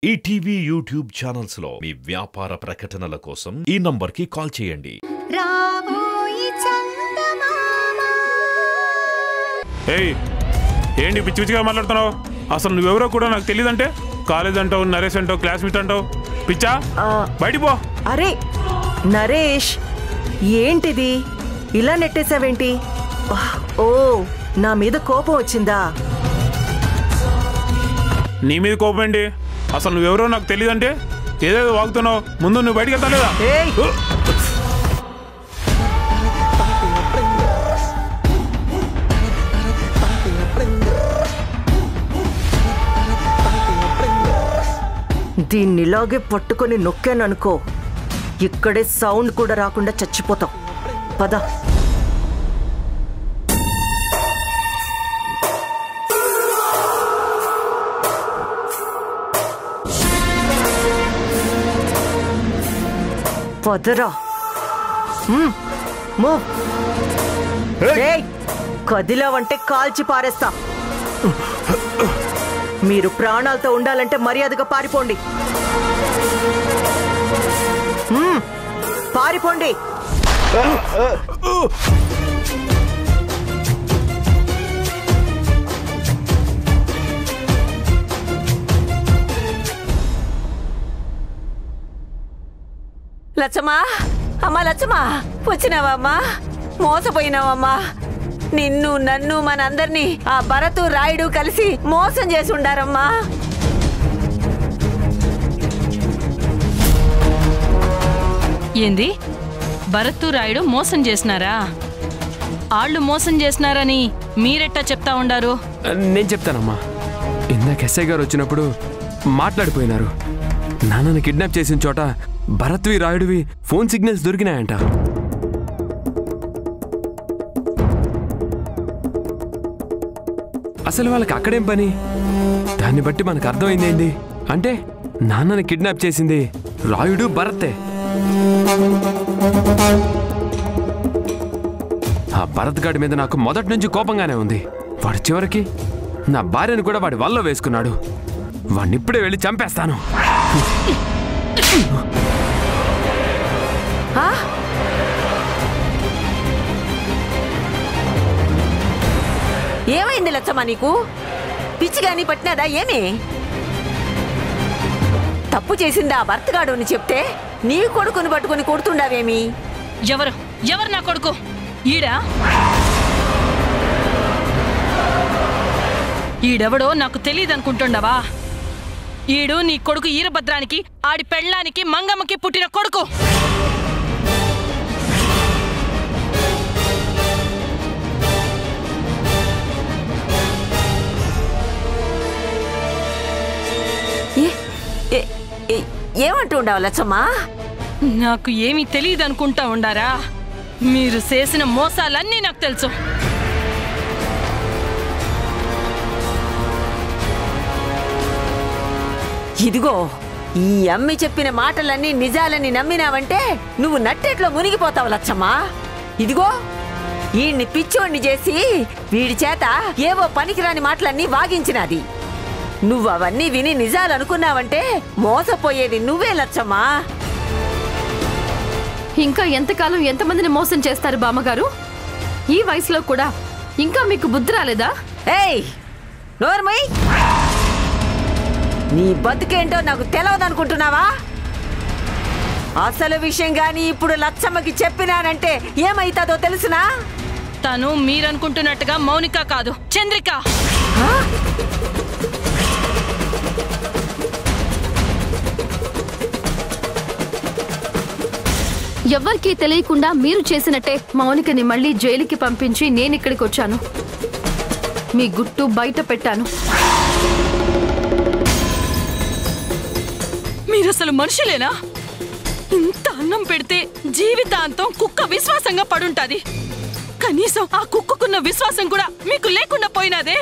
ETV YouTube channels లో మీ వ్యాపార ప్రకటనల కోసం ఈ నంబర్కి కాల్ చేయండి. ఏయ్ ఏంటి పిచ్చి పిచ్చిగా మాట్లాడుతున్నావు? అసలు నువ్వెవరో కూడా నాకు తెలియదంటే కాలేజ్ అంటావు, నరేష్ అంటావు, క్లాస్మేట్ అంటావు. పిచ్చా బయటికి పో. అరే నరేష్, ఏంటిది ఇలా నెట్టేసావేంటి? ఓ, నా మీద కోపం వచ్చిందా? నీ మీద కోపం ఏంటి? అసలు నువ్వెవరో నాకు తెలియదంటే ఏదేదో వాగుతున్నావు. ముందు నువ్వు బయటికి వెళ్తాలేదా? దీన్నిలాగే పట్టుకొని నొక్కాననుకో, ఇక్కడే సౌండ్ కూడా రాకుండా చచ్చిపోతాం. పద. పదరా. కదిలావంటే కాల్చి పారేస్తా. మీరు ప్రాణాలతో ఉండాలంటే మర్యాదగా పారిపోండి. పారిపోండి. లచ్చమ్మా, అమ్మా లచ్చమ్మా, వచ్చినావమ్మా? మోసపోయినావమ్మా. నిన్ను నన్ను మనందరినీ ఆ భరతు రాయుడు కలిసి మోసం చేసి ఉండారమ్మా. ఏంది? భరతు రాయుడు మోసం చేసినారా? ఆళ్ళు మోసం చేసినారని మీరెట్టా చెప్తా ఉండారు? నేను చెప్తానమ్మా. ఇందాక ఎస్ఐ గారు వచ్చినప్పుడు మాట్లాడిపోయినారు. నాన్నని కిడ్నాప్ చేసిన చోట భరత్వి రాయుడివి ఫోన్ సిగ్నల్స్ దొరికినాయంట. అసలు వాళ్ళకి అక్కడేం పని? దాన్ని బట్టి మనకు అర్థమైంది ఏంది అంటే నాన్నని కిడ్నాప్ చేసింది రాయుడు, భరతే. ఆ భరత్ గాడి మీద నాకు మొదటి నుంచి కోపంగానే ఉంది. వాడు చివరికి నా భార్యను కూడా వాడి వల్ల వేసుకున్నాడు. వాడిని ఇప్పుడే వెళ్ళి చంపేస్తాను. ఏమైంది లచ్చమ్మా? నీకు పిచ్చిగాని పట్టినదా ఏమి? తప్పు చేసిందా భర్తగాడు అని చెప్తే నీ కొడుకుని పట్టుకుని కొడుతుండావేమి? ఎవరు నా కొడుకు? ఈడా? ఈడెవడో నాకు తెలియదనుకుంటుండవా? ఈడు నీ కొడుకు ఈరభద్రానికి, ఆడి పెళ్ళానికి, మంగమ్మకి పుట్టిన కొడుకు. ఏమంటుండవు లచ్చమ్మా? నాకు ఏమీ తెలియదనుకుంటా ఉండారా? మీరు చేసిన మోసాలన్నీ నాకు తెలుసు. ఇదిగో, ఈ అమ్మి చెప్పిన మాటలన్నీ నిజాలని నమ్మినావంటే నువ్వు నట్టేట్లో మునిగిపోతావు లచ్చమ్మా. ఇదిగో, వీడిని పిచ్చోడిని చేసి వీడి చేత ఏవో పనికిరాని మాటలన్నీ వాగించినది. నువ్వు అవన్నీ విని నిజాలనుకున్నావంటే మోసపోయేది నువ్వే లచ్చమ్మా. ఇంకా ఎంతకాలం ఎంతమందిని మోసం చేస్తారు బామ్మగారు? ఈ వయసులో కూడా ఇంకా మీకు బుద్ధి రాలేదా? ఏయ్ నోర్మై, నీ బతుకేంటో నాకు తెలవదనుకుంటున్నావా? అసలు విషయం గాని ఇప్పుడు లచ్చమ్మకి చెప్పినానంటే ఏమైతుందో తెలుసునా? తను మీరనుకుంటున్నట్టుగా మౌనిక కాదు, చంద్రిక. ఎవ్వరికీ తెలియకుండా మీరు చేసినట్టే మౌనికని మళ్ళీ జైలుకి పంపించి నేనిక్కడికి వచ్చాను. మీ గుట్టు బయట పెట్టాను. మీరసలు మనుషులేనా? ఇంత అన్నం పెడితే జీవితాంతం కుక్క విశ్వాసంగా పడుంటాది. కనీసం ఆ కుక్కకున్న విశ్వాసం కూడా మీకు లేకుండా పోయినాదే.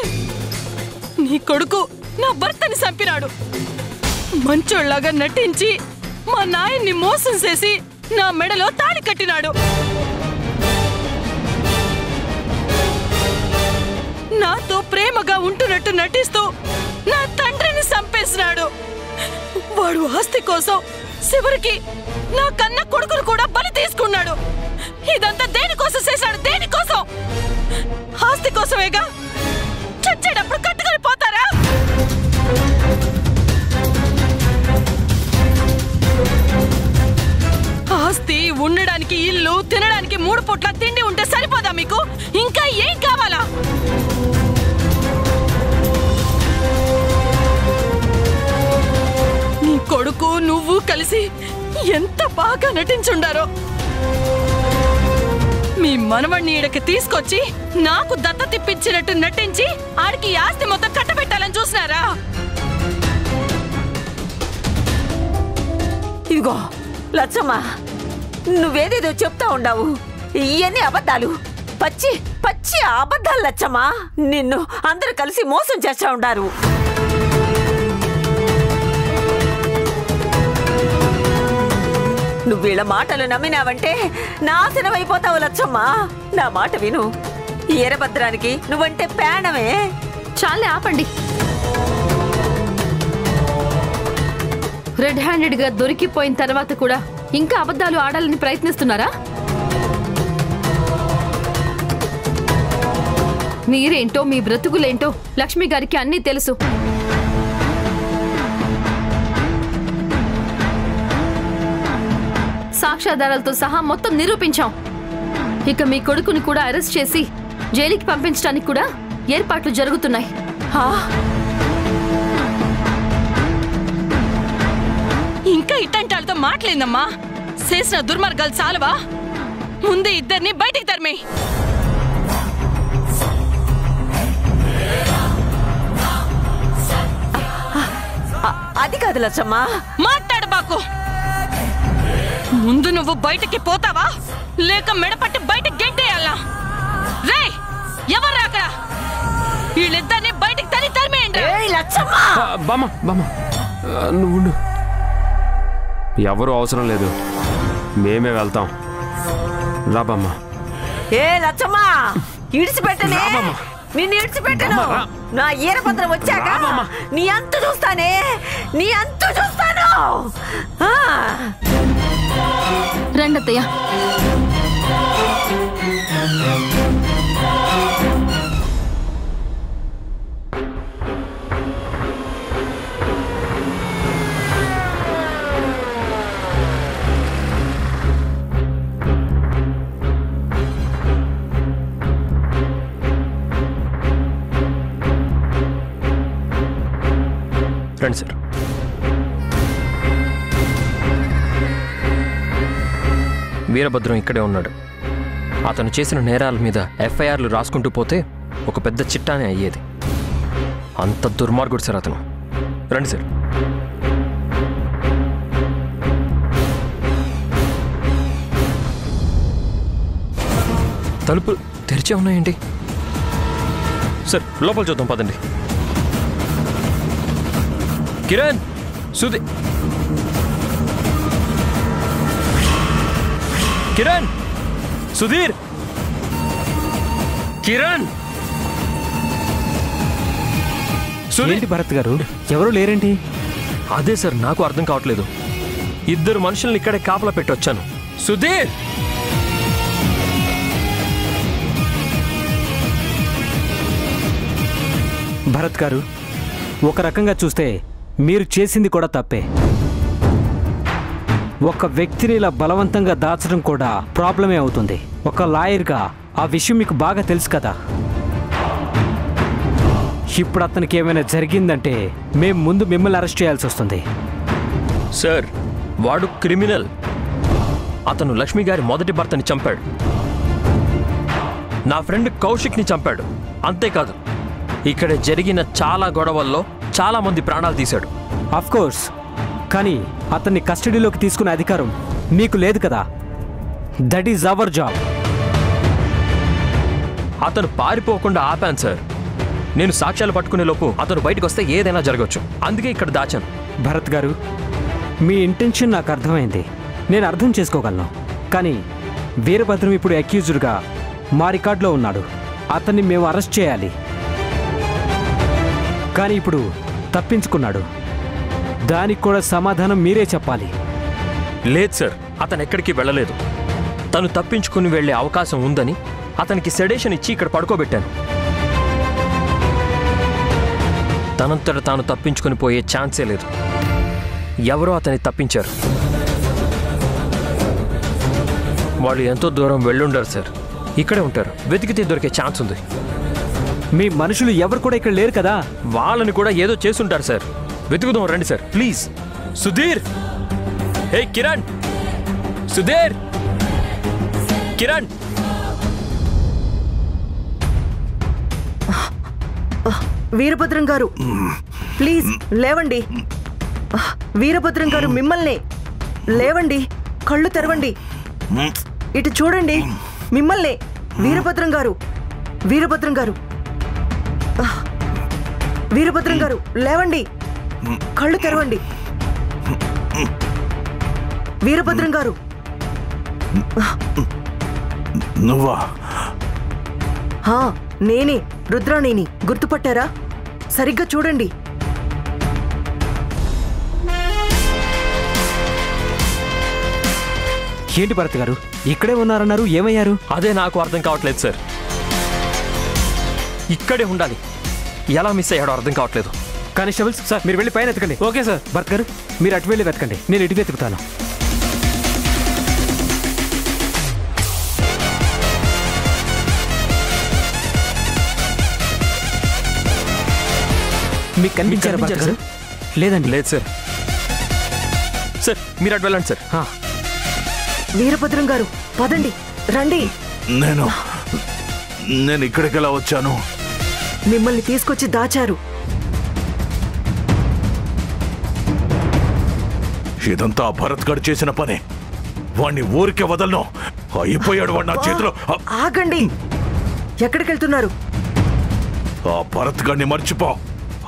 నీ కొడుకు నా భర్తని చంపినాడు. మంచోళ్లాగా నటించి మా నాయన్ని మోసం చేసి నా మెడలో తాళి కట్టినాడు. నాతో ప్రేమగా ఉంటున్నట్టు నటిస్తూ నా తండ్రిని చంపేసినాడు. వాడు ఆస్తి కోసం చివరికి నా కన్న కొడుకును కూడా బలి తీసుకున్నాడు. ఇదంతా దేనికోసం చేశాడు? దేనికోసం? ఆస్తి కోసమేగా. చచ్చేటప్పుడు కట్టుకొని పోతారా? ఆస్తి, ఉండడానికి ఇల్లు, తినడానికి 3 పూట్ల తిండి ఉంటే సరిపోదా మీకు? ఇంకా ఏం కావాలా? నీ కొడుకు నువ్వు కలిసి ఎంత బాగా నటించుండారో. మీ మనవణ్ణి ఈడకి తీసుకొచ్చి నాకు దత్త తిప్పించినట్టు నటించి ఆడికి ఆస్తి మొత్తం కట్టబెట్టాలని చూసినారా? ఇదిగో లచ్చమ్మ, నువ్వేదేదో చెప్తా ఉండావు. ఇవన్నీ అబద్ధాలు, పచ్చి పచ్చి అబద్ధాలు లచ్చమ్మ. నిన్ను అందరూ కలిసి మోసం చేస్తా ఉండారు. నువ్వు వీళ్ళ మాటలు నమ్మినావంటే నాశనం అయిపోతావు లచ్చమ్మ. నా మాట విను. ఈ ఎర్రభద్రానికి నువ్వంటే ప్రాణమే. చాలే ఆపండి. రెడ్ హ్యాండెడ్ గా దొరికిపోయిన తర్వాత కూడా ఇంకా అబద్ధాలు ఆడాలని ప్రయత్నిస్తున్నారా? మీరేంటో మీ బ్రతుకులేంటో లక్ష్మి గారికి అన్నీ తెలుసు. సాక్ష్యాధారాలతో సహా మొత్తం నిరూపించాం. ఇక మీ కొడుకుని కూడా అరెస్ట్ చేసి జైలుకి పంపించడానికి కూడా ఏర్పాట్లు జరుగుతున్నాయి. ఇంకా ఇట్టంటాలతో మాట్లాడిందమ్మా. చేసిన దుర్మార్గాలు చాలవా? ముందు ఇద్దరిని బయటికి తరిమే. అది కాదు లచ్చమ్మ. మాట్లాడబాకు. ముందు నువ్వు బయటికి పోతావా లేక మెడపట్టి బయటకి గెంటేయాలా? రే, ఎవరు అక్కడ? వీళ్ళిద్దరిని బయటికి తరిమేయండి. బామ్మ బామ్మ నువ్వు ఎవరు అవసరం లేదు, మేమే వెళ్తాం. రాబమ్మ. ఏ లచ్చమ్మ, ఇడిచిపెట్టనే. నిన్ను ఇడిచిపెట్టను. నా ఈరభద్రం వచ్చాక నీ అంతు చూస్తానే. నీ అంతు చూస్తాను. రండత్తయ్య. రండి సార్. వీరభద్రం ఇక్కడే ఉన్నాడు. అతను చేసిన నేరాల మీద ఎఫ్ఐఆర్లు రాసుకుంటూ పోతే ఒక పెద్ద చిట్టానే అయ్యేది. అంత దుర్మార్గుడు సార్ అతను. రండి సార్. తలుపు తెరిచే ఉన్నాయేంటి? సార్ లోపల చూద్దాం పదండి. కిరణ్, సుధీ, కిరణ్, సుధీర్, కిరణ్. ఏంటి భరత్ గారు, ఎవరు లేరేంటి? అదే సార్ నాకు అర్థం కావట్లేదు. 2 మనుషుల్ని ఇక్కడే కాపలా పెట్టి వచ్చాను. సుధీర్, భరత్ గారు, ఒక రకంగా చూస్తే మీరు చేసింది కూడా తప్పే. ఒక వ్యక్తిని ఇలా బలవంతంగా దాచడం కూడా ప్రాబ్లమే అవుతుంది. ఒక లాయర్గా ఆ విషయం మీకు బాగా తెలుసు కదా. ఇప్పుడు అతనికి ఏమైనా జరిగిందంటే మేము ముందు మిమ్మల్ని అరెస్ట్ చేయాల్సి వస్తుంది. సార్ వాడు క్రిమినల్. అతను లక్ష్మి గారి మొదటి భర్తని చంపాడు. నా ఫ్రెండ్ కౌశిక్ని చంపాడు. అంతేకాదు ఇక్కడ జరిగిన చాలా గొడవల్లో చాలా మంది ప్రాణాలు తీశాడు. ఆఫ్ కోర్స్, కానీ అతన్ని కస్టడీలోకి తీసుకునే అధికారం మీకు లేదు కదా. That is our job. అతను పారిపోకుండా ఆపాను సార్. నేను సాక్ష్యాలు పట్టుకునే లోపు అతను బయటకు వస్తే ఏదైనా జరగవచ్చు. అందుకే ఇక్కడ దాచాను. భరత్ గారు, మీ ఇంటెన్షన్ నాకు అర్థమైంది, నేను అర్థం చేసుకోగలను. కానీ వీరభద్రం ఇప్పుడు అక్యూజ్డ్గా మా రికార్డులో ఉన్నాడు. అతన్ని మేము అరెస్ట్ చేయాలి. కానీ ఇప్పుడు తప్పించుకున్నాడు. దానికి కూడా సమాధానం మీరే చెప్పాలి. లేదు సార్, అతను ఎక్కడికి వెళ్ళలేదు. తను తప్పించుకుని వెళ్ళే అవకాశం ఉందని అతనికి సెడేషన్ ఇచ్చి ఇక్కడ పడుకోబెట్టాను. తనంతట తాను తప్పించుకుని పోయే ఛాన్సే లేదు. ఎవరో అతన్ని తప్పించారు. వాళ్ళు ఎంతో దూరం వెళ్ళుండారు సార్. ఇక్కడే ఉంటారు. వెతికితే దొరికే ఛాన్స్ ఉంది. మీ మనుషులు ఎవరు కూడా ఇక్కడ లేరు కదా? వాళ్ళని కూడా ఏదో చేసుంటారు సార్. వెతుకుదాం రండి సార్, ప్లీజ్. సుధీర్, హే కిరణ్, సుధీర్, కిరణ్. వీరభద్రం గారు ప్లీజ్ లేవండి. వీరభద్రం గారు మిమ్మల్ని లేవండి. కళ్ళు తెరవండి. ఇటు చూడండి. మిమ్మల్ని వీరభద్రం గారు, వీరభద్రం గారు, వీరభద్రం గారు లేవండి. కళ్ళు తెరవండి. వీరభద్రం గారు. నువ్వా? నేనే రుద్రాణిని. గుర్తుపట్టారా? సరిగ్గా చూడండి. ఏంటి భరత్ గారు ఇక్కడే ఉన్నారన్నారు, ఏమయ్యారు? అదే నాకు అర్థం కావట్లేదు సార్. ఇక్కడే ఉండాలి, ఎలా మిస్ అయ్యాడో అర్థం కావట్లేదు. కానిస్టేబుల్స్ సార్, మీరు వెళ్ళి పైన వెతకండి. Okay sir. భరత్ గారు మీరు అటు వెళ్ళి వెతకండి, నేను ఇటు వెతుకుతాను. మీకు కనిపించారా భరత్ గారు? లేదండి. లేదు సార్. సార్ మీరు అటు వెళ్ళండి సార్. వీరభద్రం గారు పదండి, రండి. నేను ఇక్కడికి ఎలా వచ్చాను? మిమ్మల్ని తీసుకొచ్చి దాచారు. ఇదంతా భరత్ గడు చేసిన పని. వాణ్ణి ఊరికే వదలను. అయిపోయాడు వాడు నా చేతిలో. ఆగండి. ఎక్కడికి వెళ్తున్నారు? ఆ భరత్ గడిని మర్చిపో.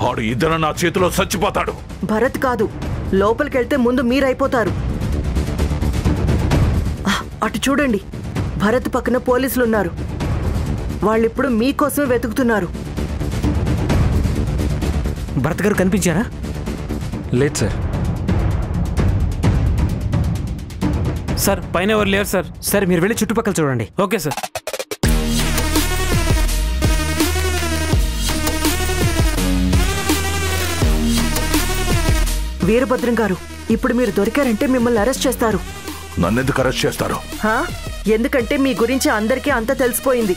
ఆడు ఇద్దరు నా చేతిలో చచ్చిపోతాడు. భరత్ కాదు, లోపలికెళ్తే ముందు మీరైపోతారు. అటు చూడండి. భరత్ పక్కన పోలీసులున్నారు. వాళ్ళిప్పుడు మీకోసమే వెతుకుతున్నారు. భరత్ గారు కనిపించారా? లేదు సార్. సార్ పైన ఎవరు లేరు సార్. సరే మీరు వెళ్ళి చుట్టుపక్కల చూడండి. Okay sir. వీరభద్రం గారు, ఇప్పుడు మీరు దొరికారంటే మిమ్మల్ని అరెస్ట్ చేస్తారు. నన్నెందుకు అరెస్ట్ చేస్తారు? ఎందుకంటే మీ గురించి అందరికీ అంతా తెలిసిపోయింది.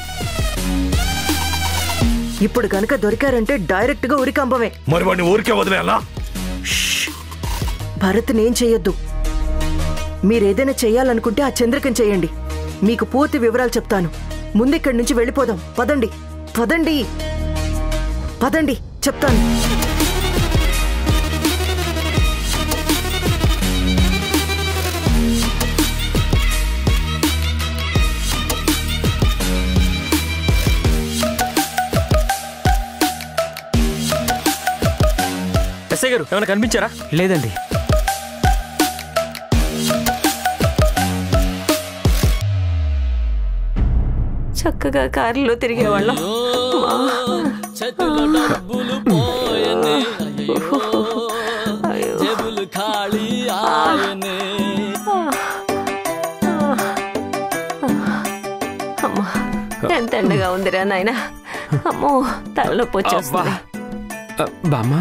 ఇప్పుడు గనక దొరికారంటే డైరెక్ట్ గా ఉరికంబమే. మరి వాడిని ఊరికే వదిలేయాలా? భరత్ నేం చెయ్యొద్దు. మీరేదైనా చెయ్యాలనుకుంటే ఆ చంద్రకం చెయ్యండి. మీకు పూర్తి వివరాలు చెప్తాను. ముందిక్కడి నుంచి వెళ్ళిపోదాం. పదండి, పదండి, పదండి చెప్తాను. ఎస్ఐ గారు ఏమైనా కనిపించారా? లేదండి. చక్కగా కారులో తిరిగేవాళ్ళం. అమ్మా ఎంత ఎండగా ఉందిరా నాయన. అమ్మో తలనొప్పి వచ్చేస్తుంది. బామ్మ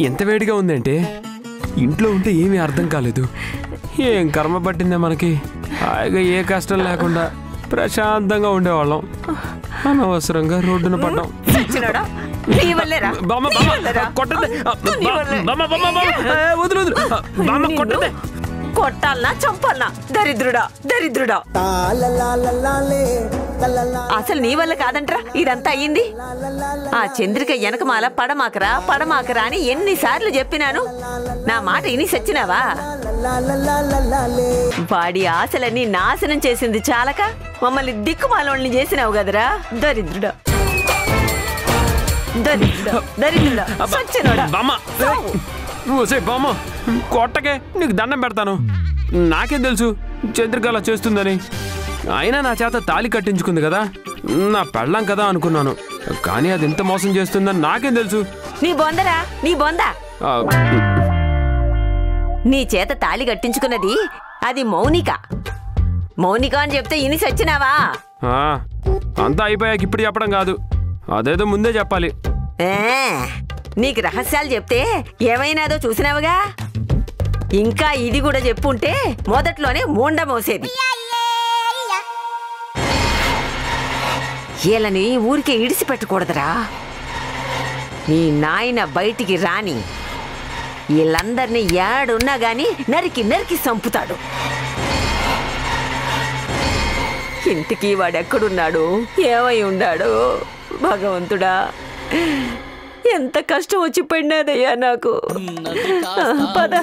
ఎంత వేడిగా ఉందంటే ఇంట్లో ఉంటే ఏమీ అర్థం కాలేదు. ఏం కర్మ పట్టిందే మనకి. హాయిగా ఏ కష్టం లేకుండా ప్రశాంతంగా ఉండేవాళ్ళం. అనవసరంగా రోడ్డున పడ్డాం. కొట్టాలనా చంపాలనా? దరిద్రుడా దరిద్రుడా. అసలు నీ వల్ల కాదంట్రా ఇదంతా అయ్యింది. ఆ చంద్రిక వెనకమాల పడమాకరా పడమాకరా అని ఎన్నిసార్లు చెప్పినాను. నా మాట ఇని సచ్చినావా? వాడి ఆశలన్నీ నాశనం చేసింది చాలక మమ్మల్ని దిక్కుమాలోళ్ళని చేసినావు కదరా దరిద్రుడా దరిద్రుడా దరిద్రుడా. బామ్మ కొట్టకే, నీకు దండం పెడతాను. నాకేం తెలుసు చంద్రిక అలా చేస్తుందని. అయినా నా చేత తాళి కట్టించుకుంది కదా, నా పెళ్ళాం కదా అనుకున్నాను. కానీ అది ఎంత మోసం చేస్తుందని నాకేం తెలుసు. నీ బొందరా నీ బొంద. నీ చేత తాళి కట్టించుకున్నది అది మౌనిక. మౌనిక అని చెప్తే ఇని సచ్చినావా? అంతా అయిపోయాక ఇప్పుడు చెప్పడం కాదు, అదేదో ముందే చెప్పాలి. నీకు రహస్యాలు చెప్తే ఏమైనాదో చూసినావుగా. ఇంకా ఇది కూడా చెప్పుంటే మొదట్లోనే మూండ మోసేది. వీళ్ళని ఊరికే ఇడిసిపెట్టకూడదురా. నీ నాయన బయటికి రాని వీళ్ళందరినీ ఏడున్నా గాని నరికి నరికి చంపుతాడు. ఇంటికి వాడెక్కడున్నాడు, ఏమై ఉన్నాడు భగవంతుడా. ఎంత కష్టం వచ్చి పడినదయ్యా నాకు. పద.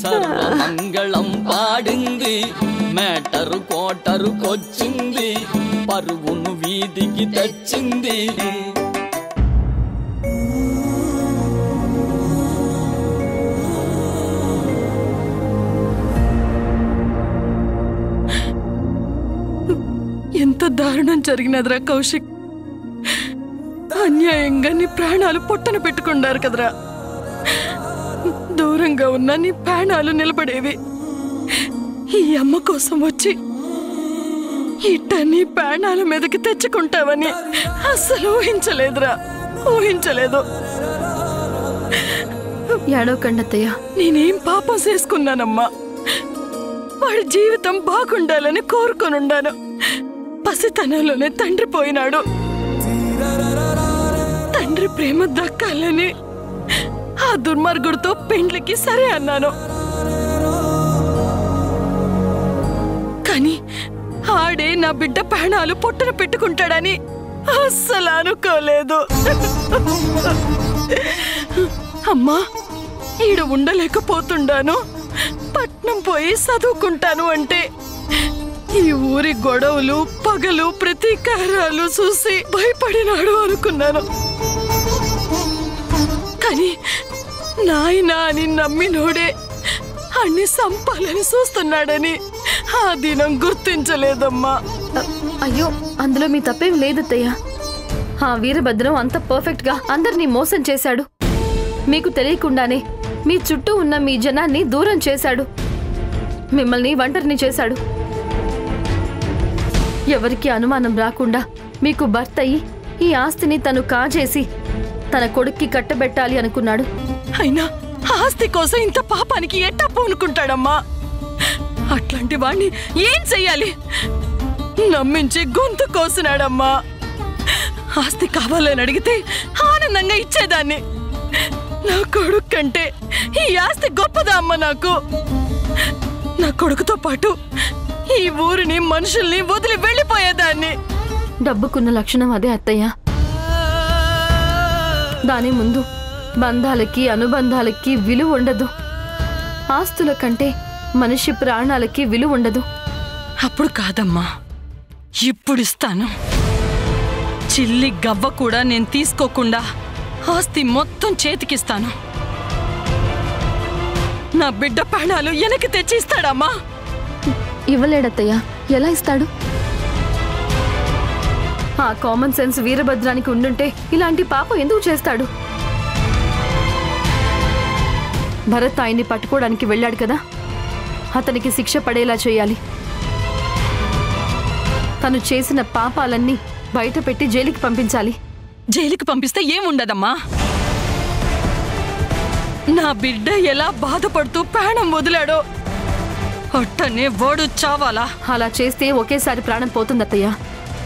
సర్వమంగళం పాడింది, మేటరు కోటరుకొచ్చింది, పరువును వీధికి తెచ్చింది. ఎంత దారుణం జరిగినదిరా కౌశిక్. అన్యాయంగా నీ ప్రాణాలు పొట్టన పెట్టుకున్నారు కదరా. దూరంగా ఉన్న నీ ప్రాణాలు నిలబడేవి. ఈ అమ్మ కోసం వచ్చి ఇట్ట నీ ప్రాణాల మీదకి తెచ్చుకుంటావని అస్సలు ఊహించలేదురా, ఊహించలేదు. ఏడవకండత్తయ్య, నేనేం పాపం చేసుకున్నానమ్మా. వాడి జీవితం బాగుండాలని కోరుకొనుండాను. పసితనంలోనే తండ్రి పోయినాడు. తండ్రి ప్రేమ దక్కాలని ఆ దుర్మార్గుడితో పెండ్లికి సరే అన్నాను. కానీ ఆడే నా బిడ్డ ప్రాణాలు పొట్టన పెట్టుకుంటాడని అస్సలు అనుకోలేదు. అమ్మా, ఈడ ఉండలేకపోతుండాను, పట్నం పోయి చదువుకుంటాను అంటే ఈ ఊరి గొడవలు పగలు ప్రతీకారాలు చూసి భయపడినాడు అనుకున్నాను. కానీ నాయన అని నమ్మినోడే అన్ని సంపాలని చూస్తున్నాడని ఆ దినం గుర్తించలేదమ్మా. అయ్యో, అందులో మీ తప్పేం లేదత్తయ్య. ఆ వీరభద్రం అంత పర్ఫెక్ట్ గా అందరినీ మోసం చేశాడు. మీకు తెలియకుండానే మీ చుట్టూ ఉన్న మీ జనాన్ని దూరం చేశాడు. మిమ్మల్ని ఒంటరిని చేశాడు. ఎవరికి అనుమానం రాకుండా మీకు భర్త అయి ఈ ఆస్తిని తను కాజేసి తన కొడుక్కి కట్టబెట్టాలి అనుకున్నాడు. అయినా ఆస్తి కోసం ఇంత పాపానికి ఎట్టా పూనుకుంటాడమ్మా. అట్లాంటి వాణ్ణి ఏం చెయ్యాలి? నమ్మించి గొంతు కోసినాడమ్మా. ఆస్తి కావాలని అడిగితే ఆనందంగా ఇచ్చేదాన్ని. నా కొడుకు కంటే ఈ ఆస్తి గొప్పదా అమ్మ నాకు. నా కొడుకుతో పాటు ఈ ఊరిని మనుషుల్ని వదిలి వెళ్ళిపోయేదాన్ని. డబ్బుకున్న లక్షణం అదే అత్తయ్య. దాని ముందు బంధాలకి అనుబంధాలకి విలువ ఉండదు. ఆస్తుల కంటే మనిషి ప్రాణాలకి విలువ ఉండదు. అప్పుడు కాదమ్మా, ఇప్పుడు ఇస్తాను. చిల్లి గవ్వ కూడా నేను తీసుకోకుండా ఆస్తి మొత్తం చేతికిస్తాను. నా బిడ్డ ప్రాణాలు వెనక్కి తెచ్చి ఇస్తాడమ్మా. ఇవ్వలేడత్తయ్య, ఎలా ఇస్తాడు? ఆ కామన్ సెన్స్ వీరభద్రానికి ఉండుంటే ఇలాంటి పాపం ఎందుకు చేస్తాడు? భరత్ ఆయన్ని పట్టుకోవడానికి వెళ్ళాడు కదా, అతనికి శిక్ష పడేలా చేయాలి. తను చేసిన పాపాలన్నీ బయట పెట్టి జైలుకి పంపించాలి. జైలుకి పంపిస్తే ఏముండదమ్మా. నా బిడ్డ ఎలా బాధపడుతూ ప్రాణం వదిలాడో అట్టనే వాడు చావాలా. అలా చేస్తే ఒకేసారి ప్రాణం పోతుందత్తయ్య.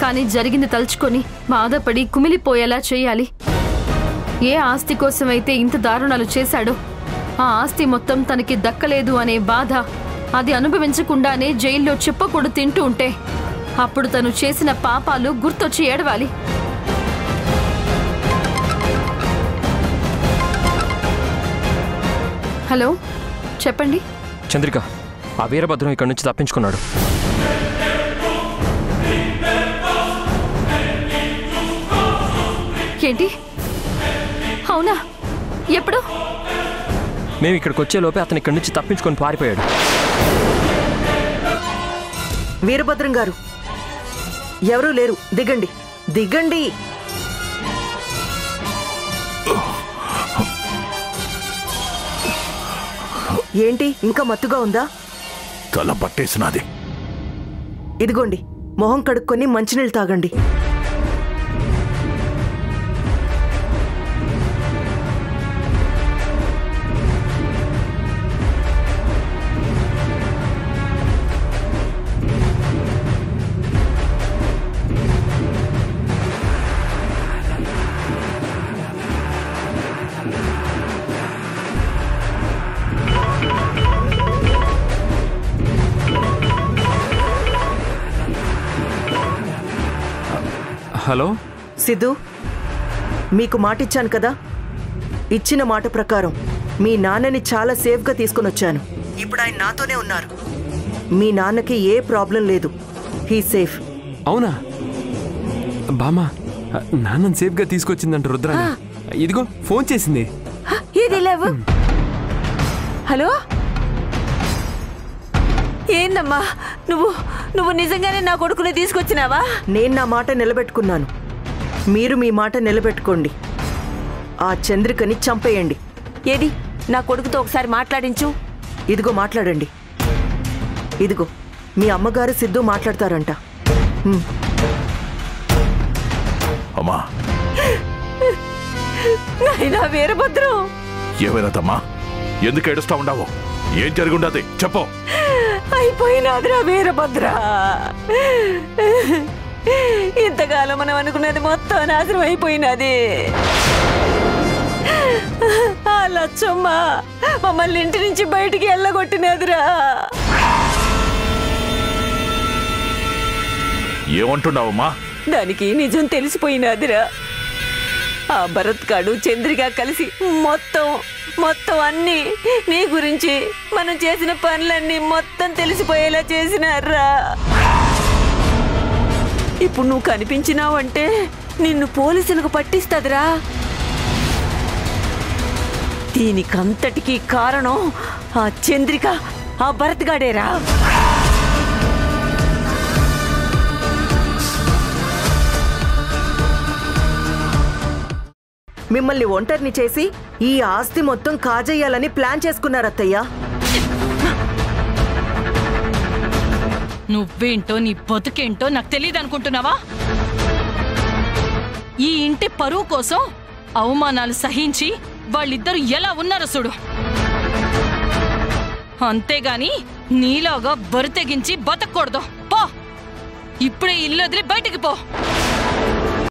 కానీ జరిగింది తలుచుకొని బాధపడి కుమిలిపోయేలా చేయాలి. ఏ ఆస్తి కోసమైతే ఇంత దారుణాలు చేశాడో ఆ ఆస్తి మొత్తం తనకి దక్కలేదు అనే బాధ అది అనుభవించకుండానే జైల్లో చెప్పకూడదు తింటూ ఉంటే అప్పుడు తను చేసిన పాపాలు గుర్తొచ్చి ఏడవాలి. హలో, చెప్పండి. చంద్రిక, ఆ వీరభద్రం ఇక్కడి నుంచి తప్పించుకున్నాడు. ఏంటి? అవునా? ఎప్పుడు? మేము ఇక్కడికి వచ్చే లోపే అతను ఇక్కడి నుంచి తప్పించుకొని పారిపోయాడు. వీరభద్రం గారు, ఎవరూ లేరు, దిగండి, దిగండి. ఏంటి ఇంకా మత్తుగా ఉందా? తల పట్టేసినది. ఇదిగోండి, మొహం కడుక్కొని మంచినీళ్ళు తాగండి. హలో సిద్ధు, మీకు మాటిచ్చాను కదా, ఇచ్చిన మాట ప్రకారం మీ నాన్నని చాలా సేఫ్గా తీసుకుని వచ్చాను. ఇప్పుడు ఆయన నాతోనే ఉన్నారు. మీ నాన్నకి ఏ ప్రాబ్లం లేదు. He safe. అవునా బామా? నాన్నని సేఫ్గా తీసుకొచ్చిందంట రుద్రాని. ఇదిగో ఫోన్ చేసింది. ఇది లేవు. హలో, ఏందమ్మా నువ్వు నిజంగానే నా కొడుకుని తీసుకొచ్చినావా? నేను నా మాట నిలబెట్టుకున్నాను. మీరు మీ మాట నిలబెట్టుకోండి. ఆ చంద్రికని చంపేయండి. ఏది నా కొడుకుతో ఒకసారి మాట్లాడించు. ఇదిగో మాట్లాడండి. ఇదిగో మీ అమ్మగారు సిద్ధు మాట్లాడతారంట. అమ్మా, నాయనా వీరభద్రం. ఏమైనదమ్మా? ఎందుకు ఏడుస్తా ఉండవు? ఏం జరుగుండది చెప్పు. అయిపోయినాదిరా వీరభద్ర. ఇంతకాలం మనం అనుకున్నది మొత్తం నాశనం అయిపోయినది. ఆ లచ్చమ్మ మమ్మల్ని ఇంటి నుంచి బయటికి వెళ్ళగొట్టినదిరా. ఏమంటున్నావమ్మా? దానికి నిజం తెలిసిపోయినదిరా. ఆ భరత్ గాడు చంద్రిక కలిసి మొత్తం అన్ని నీ గురించి మనం చేసిన పనులన్నీ మొత్తం తెలిసిపోయేలా చేసినారా. ఇప్పుడు నువ్వు కనిపించినావంటే నిన్ను పోలీసులకు పట్టిస్తదిరా. దీనికంతటికీ కారణం ఆ చంద్రిక, ఆ భరత్ గాడేరా. మిమ్మల్ని ఒంటరిని చేసి ఈ ఆస్తి మొత్తం కాజేయాలని ప్లాన్ చేసుకున్నారత్తయ్య. నువ్వేంటో నీ బతుకేంటో నాకు తెలియదు అనుకుంటున్నావా? ఈ ఇంటి పరువు కోసం అవమానాలు సహించి వాళ్ళిద్దరూ ఎలా ఉన్నారో చూడు. అంతేగాని నీలాగా బరి తెగించి బతకూడదు. పో, ఇప్పుడే ఇల్లు వదిలి బయటికి పో.